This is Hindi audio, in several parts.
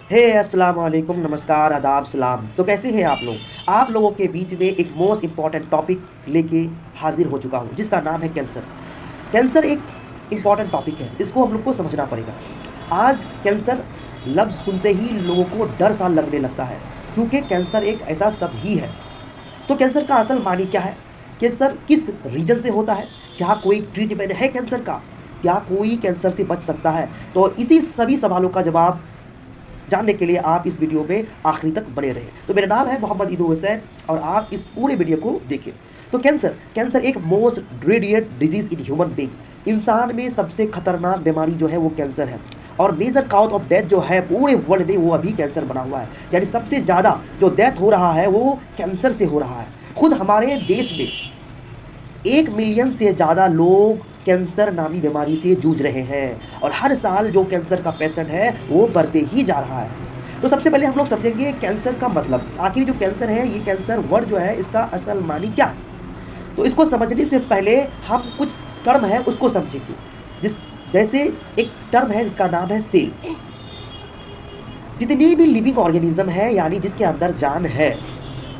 हे अस्सलाम वालेकुम, नमस्कार, आदाब, सलाम। तो कैसे हैं आप लोग? आप लोगों के बीच में एक मोस्ट इम्पॉर्टेंट टॉपिक लेके हाज़िर हो चुका हूँ, जिसका नाम है कैंसर। कैंसर एक इम्पॉर्टेंट टॉपिक है, इसको हम लोग को समझना पड़ेगा। आज कैंसर लफ्ज़ सुनते ही लोगों को डर सा लगने लगता है, क्योंकि कैंसर एक ऐसा शब्द ही है। तो कैंसर का असल मानी क्या है? कैंसर किस रीजन से होता है? क्या कोई ट्रीटमेंट है कैंसर का? क्या कोई कैंसर से बच सकता है? तो इसी सभी सवालों का जवाब जानने के लिए आप इस वीडियो में आखिरी तक बने रहें। तो मेरा नाम है मोहम्मद ईदू हुसैन और आप इस पूरे वीडियो को देखें। तो कैंसर एक most dreaded disease in human being. इंसान में सबसे खतरनाक बीमारी जो है वो कैंसर है और मेजर काउज ऑफ डेथ जो है पूरे वर्ल्ड में वो अभी कैंसर बना हुआ है। यानी सबसे ज़्यादा जो डेथ हो रहा है वो कैंसर से हो रहा है। खुद हमारे देश में 1 मिलियन से ज़्यादा लोग कैंसर नामी बीमारी से जूझ रहे हैं और हर साल जो कैंसर का पेशेंट है वो बढ़ते ही जा रहा है। तो सबसे पहले हम लोग समझेंगे कैंसर का मतलब, आखिर जो कैंसर है, ये कैंसर वर्ड जो है इसका असल मानी क्या है। तो इसको समझने से पहले हम कुछ टर्म है उसको समझेंगे। जिस जैसे एक टर्म है जिसका नाम है सेल। जितनी भी लिविंग ऑर्गेनिज्म है यानी जिसके अंदर जान है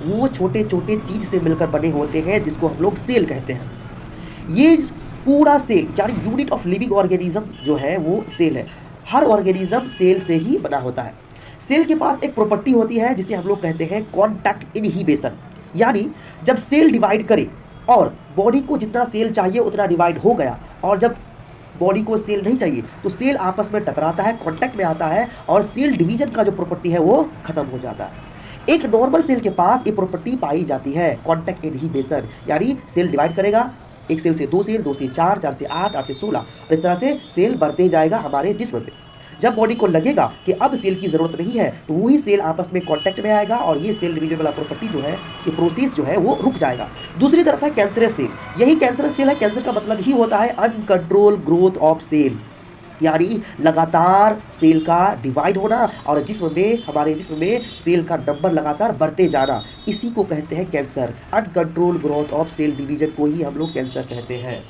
वो छोटे छोटे चीज से मिलकर बने होते हैं, जिसको हम लोग सेल कहते हैं। ये पूरा सेल यानी यूनिट ऑफ लिविंग ऑर्गेनिज्म जो है वो सेल है। हर ऑर्गेनिज्म सेल से ही बना होता है। सेल के पास एक प्रॉपर्टी होती है जिसे हम लोग कहते हैं कॉन्टैक्ट इनहिबिशन। यानी जब सेल डिवाइड करे और बॉडी को जितना सेल चाहिए उतना डिवाइड हो गया, और जब बॉडी को सेल नहीं चाहिए तो सेल आपस में टकराता है, कॉन्टैक्ट में आता है और सेल डिवीजन का जो प्रॉपर्टी है वो खत्म हो जाता है। एक नॉर्मल सेल के पास ये प्रॉपर्टी पाई जाती है कॉन्टैक्ट इनहिबिशन। यानी सेल डिवाइड करेगा, एक सेल से 2 सेल, 2 से 4, 4 से 8, 8 से 16 और इस तरह से सेल बढ़ते जाएगा हमारे जिस्म में। जब बॉडी को लगेगा कि अब सेल की ज़रूरत नहीं है तो वही सेल आपस में कॉन्टैक्ट में आएगा और ये सेल डिवीजन वाला प्रॉपर्टी जो है, ये प्रोसेस जो है वो रुक जाएगा। दूसरी तरफ है कैंसरस सेल। यही कैंसरस सेल है। कैंसर का मतलब ही होता है अनकंट्रोल ग्रोथ ऑफ सेल, यानी लगातार सेल का डिवाइड होना और हमारे जिस्म में सेल का नंबर लगातार बढ़ते जाना, इसी को कहते हैं cancer. Uncontrol growth of cell division को ही हम लोग कैंसर कहते हैं।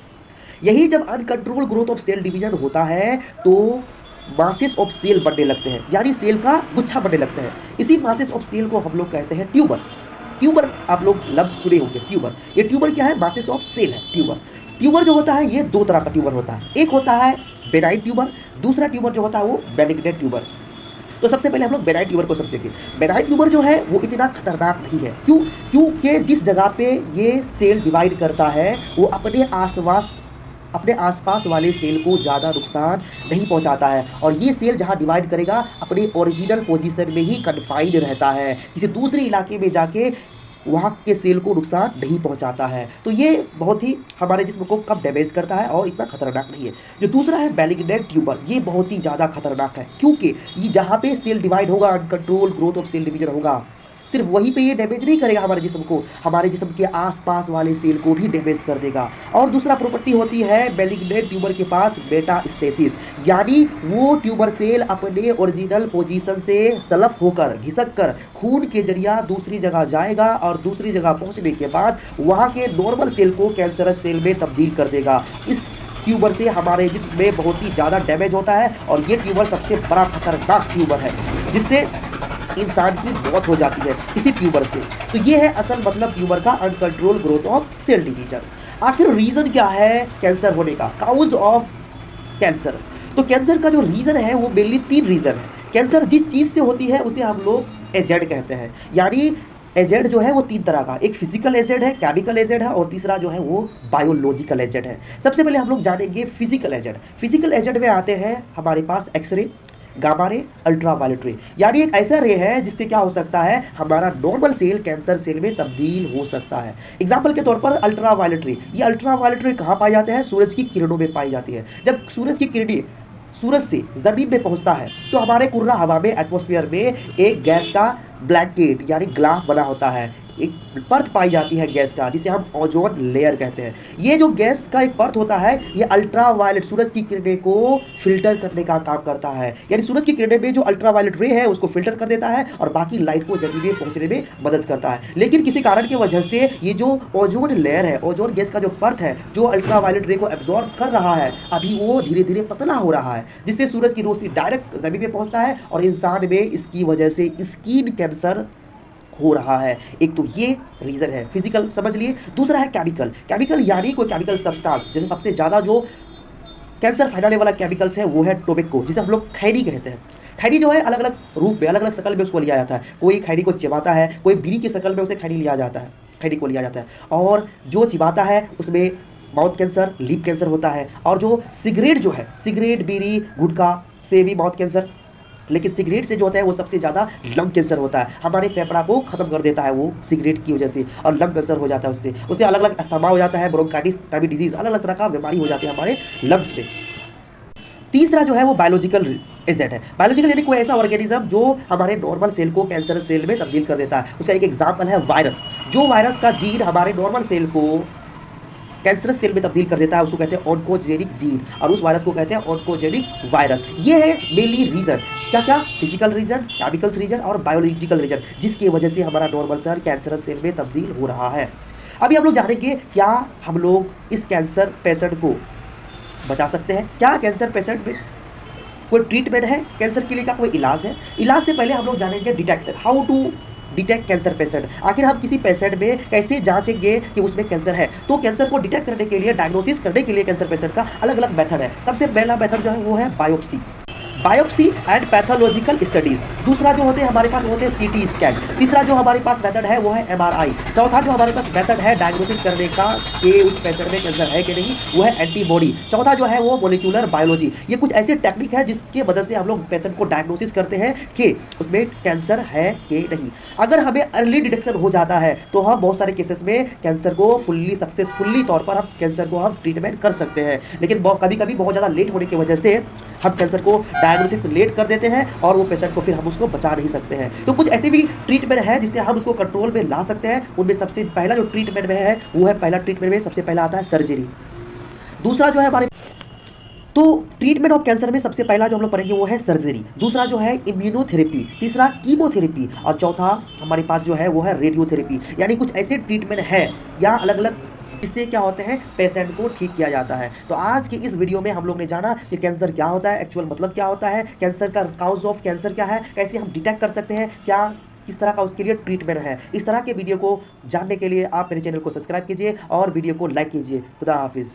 यही जब uncontrol growth of cell division होता है तो मासेस ऑफ सेल बनने लगते हैं, यानी सेल का गुच्छा बनने लगता है। इसी मासेस ऑफ सेल को हम लोग कहते हैं ट्यूबर। ट्यूबर आप लोग लफ्ज सुने होंगे ट्यूबर। ये ट्यूबर क्या है? मासेस ऑफ सेल है ट्यूबर। ट्यूबर जो होता है ये 2 तरह का ट्यूबर होता है। एक होता है बेनाइन ट्यूबर, दूसरा ट्यूबर जो होता है वो मैलिग्नेंट ट्यूबर। तो सबसे पहले हम लोग बेनाइन ट्यूबर को समझेंगे। बेनाइन ट्यूबर जो है वो इतना खतरनाक नहीं है। क्यों? क्योंकि जिस जगह पे ये सेल डिवाइड करता है वो अपने आसपास वाले सेल को ज़्यादा नुकसान नहीं पहुंचाता है और ये सेल जहां डिवाइड करेगा अपने ओरिजिनल पोजीशन में ही कन्फाइंड रहता है, किसी दूसरे इलाके में जाके वहाँ के सेल को नुकसान नहीं पहुंचाता है। तो ये बहुत ही हमारे जिस्म को कम डैमेज करता है और इतना खतरनाक नहीं है। जो दूसरा है मैलिग्नेंट ट्यूबर, ये बहुत ही ज़्यादा खतरनाक है, क्योंकि ये जहाँ पे सेल डिवाइड होगा, uncontrol growth of cell division होगा, सिर्फ वहीं पे ये डैमेज नहीं करेगा हमारे जिस्म को, हमारे जिस्म के आसपास वाले सेल को भी डैमेज कर देगा। और दूसरा प्रॉपर्टी होती है मैलिग्नेंट ट्यूबर के पास मेटास्टेसिस, यानी वो ट्यूबर सेल अपने ओरिजिनल पोजीशन से सलफ होकर घिसक कर खून के जरिया दूसरी जगह जाएगा और दूसरी जगह पहुंचने के बाद वहाँ के नॉर्मल सेल को कैंसरस सेल में तब्दील कर देगा। इस ट्यूबर से हमारे जिस्म में बहुत ही ज़्यादा डैमेज होता है और ये ट्यूबर सबसे बड़ा खतरनाक ट्यूबर है, जिससे इंसान की मौत हो जाती है इसी ट्यूबर से। तो ये है असल मतलब ट्यूबर का, uncontrol growth of cell division. आखिर रीजन क्या है कैंसर होने का? Cause of cancer. तो कैंसर का जो रीजन है वो मेनली 3 रीजन है। कैंसर जिस चीज़ से होती है उसे हम लोग एजेंट कहते हैं। यानी एजेंट जो है वो 3 तरह का, एक फिजिकल एजेंट है, केमिकल एजेंट है और तीसरा जो है वो बायोलॉजिकल एजेंट है। सबसे पहले हम लोग जानेंगे फिजिकल एजेंट। फिजिकल एजेंट में आते हैं हमारे पास एक्सरे, गामा रे, अल्ट्रावायलेट रे। यानी एक ऐसा रे है जिससे क्या हो सकता है, हमारा नॉर्मल सेल कैंसर सेल में तब्दील हो सकता है। एग्जाम्पल के तौर पर अल्ट्रावायलेट रे। ये अल्ट्रावायलेट रे कहाँ पाए जाते हैं? सूरज की किरणों में पाई जाती है। जब सूरज की किरणें सूरज से ज़मीन में पहुंचता है तो हमारे कुर्रा हवा में, एटमॉस्फेयर में एक गैस का ब्लैंकेट यानी ग्लाफ बना होता है। एक परत पाई जाती है गैस का, जिसे हम ओजोन लेयर कहते हैं। ये जो गैस का एक परत होता है, ये अल्ट्रावायलेट सूरज की किरणें को फिल्टर करने का काम करता है। यानी सूरज की किरणें में जो अल्ट्रावायलेट रे है उसको फिल्टर कर देता है और बाकी लाइट को जमीन में पहुंचने में मदद करता है। लेकिन किसी कारण की वजह से ये जो ओजोन लेयर है, ओजोन गैस का जो परत है जो अल्ट्रावायलेट रे को एब्जॉर्ब कर रहा है, अभी वो धीरे धीरे पतला हो रहा है, जिससे सूरज की रोशनी डायरेक्ट जमीन में पहुंचता है और इंसान में इसकी वजह से स्किन कैंसर हो रहा है। एक तो ये रीजन है फिजिकल, समझ लिए। दूसरा है केमिकल। केमिकल यानी कोई केमिकल सब्सटेंस, जैसे सबसे ज़्यादा जो कैंसर फैलाने वाला केमिकल्स है वो है टोबैको, जिसे हम लोग खैनी कहते हैं। खैनी जो है अलग अलग रूप में, अलग अलग शक्ल में उसको लिया जाता है। कोई खैनी को चिबाता है, कोई बीड़ी की शक्ल में उसे खैनी लिया जाता है, खैनी को लिया जाता है। और जो चिबाता है उसमें माउथ कैंसर, लिप कैंसर होता है। और जो सिगरेट जो है, सिगरेट, बीड़ी, गुटखा से भी माउथ कैंसर, लेकिन सिगरेट से जो होता है वो सबसे ज़्यादा लंग कैंसर होता है। हमारे फेफड़ा को ख़त्म कर देता है वो सिगरेट की वजह से, और लंग कैंसर हो जाता है उससे। उससे अलग अलग अस्थमा हो जाता है, ब्रोंकाइटिस, टाइफाइड डिजीज, अलग अलग तरह का बीमारी हो जाती है हमारे लंग्स में। तीसरा जो है वो बायोलॉजिकल एजेंट है। बायोलॉजिकल यानी कोई ऐसा ऑर्गेनिज्म जो हमारे नॉर्मल सेल को कैंसर सेल में तब्दील कर देता है। उसका एक एग्जाम्पल है वायरस। जो वायरस का जीन हमारे नॉर्मल सेल को कैंसरस सेल में तब्दील कर देता है उसको कहते हैं ऑन्कोजेनिक जीन, और उस वायरस को कहते हैं ऑन्कोजेनिक वायरस। ये है मेनली रीजन, क्या क्या, फिजिकल रीजन, केमिकल्स रीजन और बायोलॉजिकल रीजन, जिसकी वजह से हमारा नॉर्मल सेल कैंसरस सेल में तब्दील हो रहा है। अभी हम लोग जानेंगे क्या हम लोग इस कैंसर पेशेंट को बचा सकते हैं, क्या कैंसर पेशेंट में कोई ट्रीटमेंट है, कैंसर के लिए क्या कोई इलाज है। इलाज से पहले हम लोग जानेंगे detection, how to detect cancer patient. आखिर हम किसी पेशेंट में कैसे जांचेंगे कि उसमें कैंसर है। तो कैंसर को डिटेक्ट करने के लिए, डायग्नोसिस करने के लिए कैंसर पेशेंट का अलग अलग मेथड है। सबसे पहला मेथड जो है वो है biopsy, biopsy and pathological studies. दूसरा जो होते हैं हमारे पास वो होते हैं सीटी स्कैन। तीसरा जो हमारे पास मेथड है वो है एमआरआई। चौथा जो हमारे पास मेथड है डायग्नोसिस करने का कि उस पेशेंट में कैंसर है कि नहीं, वो है एंटीबॉडी। चौथा जो है वो मोलिकुलर बायोलॉजी। ये कुछ ऐसी टेक्निक है जिसके मदद से हम लोग पेशेंट को डायग्नोसिस करते हैं कि उसमें कैंसर है कि नहीं। अगर हमें अर्ली डिटेक्शन हो जाता है तो हम बहुत सारे केसेस में कैंसर को फुल्ली सक्सेसफुली तौर पर हम कैंसर को हम ट्रीटमेंट कर सकते हैं। लेकिन कभी कभी बहुत ज़्यादा लेट होने की वजह से हम कैंसर को डायग्नोसिस लेट कर देते हैं और वो पेशेंट को फिर हम उसको बचा नहीं सकते हैं। तो कुछ ऐसे भी ट्रीटमेंट है जिससे हम उसको कंट्रोल में ला सकते हैं। उनमें सबसे पहला जो ट्रीटमेंट में है वो है, पहला ट्रीटमेंट में सबसे पहला आता है सर्जरी। दूसरा जो है हमारे, तो ट्रीटमेंट ऑफ कैंसर में सबसे पहला जो हम लोग पढ़ेंगे वो है सर्जरी। दूसरा जो है इम्यूनोथेरेपी, तीसरा कीमोथेरेपी और चौथा हमारे पास जो है वो है रेडियोथेरेपी। यानी कुछ ऐसे ट्रीटमेंट है या अलग अलग, इससे क्या होते हैं, पेशेंट को ठीक किया जाता है। तो आज की इस वीडियो में हम लोग ने जाना कि कैंसर क्या होता है, एक्चुअल मतलब क्या होता है, कैंसर का काउज ऑफ कैंसर क्या है, कैसे हम डिटेक्ट कर सकते हैं, क्या किस तरह का उसके लिए ट्रीटमेंट है। इस तरह के वीडियो को जानने के लिए आप मेरे चैनल को सब्सक्राइब कीजिए और वीडियो को लाइक कीजिए। खुदा हाफिज़।